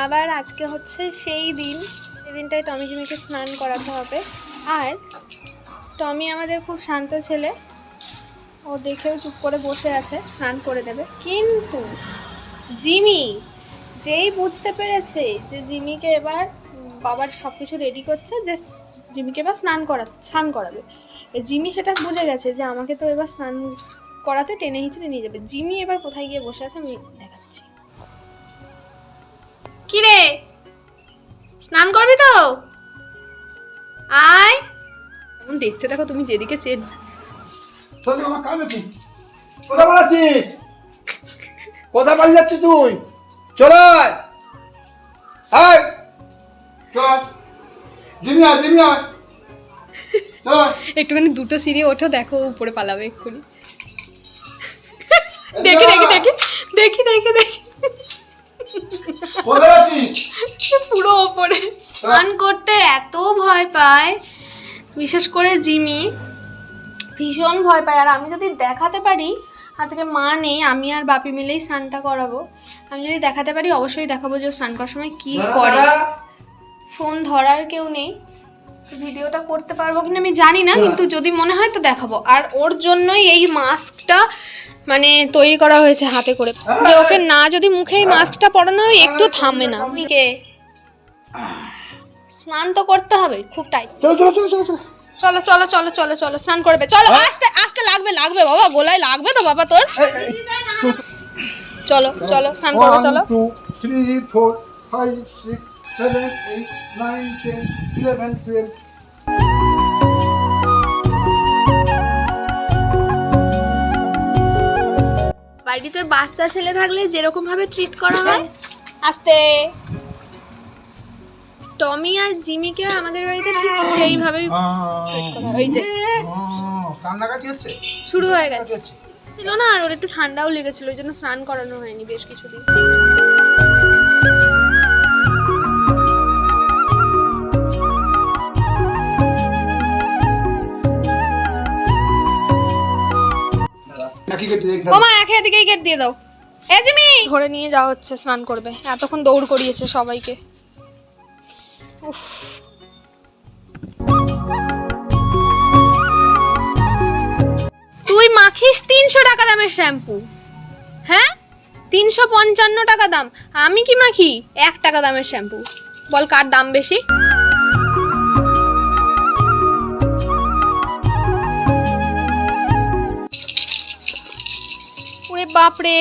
আবার আজকে হচ্ছে সেই দিন, সেই দিনটায় টমি জিমিকে স্নান করাতে হবে। আর টমি আমাদের খুব শান্ত ছেলে, ও দেখেও চুপ করে বসে আছে, স্নান করে দেবে। কিন্তু জিমি যেই বুঝতে পেরেছে যে জিমিকে এবার বাবার সব কিছু রেডি করছে, যে জিমিকে এবার স্নান করাবে, জিমি সেটা বুঝে গেছে যে আমাকে তো এবার স্নান করাতে টেনে হিঁচড়ে নিয়ে যাবে। জিমি এবার কোথায় গিয়ে বসে আছে আমি দেখাচ্ছি। কি রে, স্নান করবি তো? আয়। এমন দেখছে দেখো, তুমি যেদিকে চেন। চল আমার কাজ আছে। কোথায় পালাচ্ছিস? কোথায় পালিয়ে যাচ্ছিস তুই? চল আয়। আয় চল। জিমি আয়, জিমি আয়। চল। একটুখানি দুটো সিঁড়ি ওঠো, দেখো উপরে পালাবে এক্ষুনি। দেখি দেখি দেখি দেখি দেখি দেখি কোথায় যাচ্ছিস? পুরো ওপরে। স্নান করতে এত ভয় পায়, বিশেষ করে জিমি ভীষণ ভয় পায়। আর আমি যদি দেখাতে পারি, আজকে মা নেই, আমি আর বাপি মিলেই স্নানটা করাবো, আমি যদি দেখাতে পারি অবশ্যই দেখাবো যে ও স্নান করার সময় কি করে। ফোন ধরার কেউ নেই, ভিডিওটা করতে পারবো কিনা আমি জানি না, কিন্তু যদি মনে হয় তো দেখাবো। আর ওর জন্যই এই মাস্কটা মানে তৈরি করা হয়েছে হাতে করে, যে ওকে না যদি মুখে এই মাস্কটা পরানো হয় একটু থামে না। মিকে স্নান তো করতে হবে, খুব টাইট। চলো চলো চলো চলো চলো। চলো চলো চলো চলো চলো স্নান করবে, চলো। আস্তে আস্তে লাগবে লাগবে বাবা, গোলায় লাগবে তো বাবা তোর। চলো চলো স্নান করবে, চলো। 1 2 3 4 5 6 7 8 9 10 11 12। বাড়িতে বাচ্চা ছেলে থাকলে যেরকম ভাবে ট্রিট করা হয়, আস্তে টমি আর জিমিকে আমাদের বাড়িতে ঠিক সেইভাবেই ট্রিট করা হয়। ওই যে কান্নাকাটি হচ্ছে, শুরু হয়ে গেছে ছিল না, আর ওর একটু ঠান্ডাও লেগেছিল, ওই জন্য স্নান করানো হয়নি বেশ কিছুদিন। নাকি কেটে দেখ। মামা এদিকেই গেট দিয়ে দাও। এ জিমি, ধরে নিয়ে যাওয়া হচ্ছে, স্নান করবে, এতক্ষণ দৌড় করিয়েছে সবাইকে। উফ। তুই মাখিস 300 টাকা দামের শ্যাম্পু, হ্যাঁ 355 টাকা দাম। আমি কি মাখি 1 টাকা দামের শ্যাম্পু? বল কার দাম বেশি? ওরে বাপরে,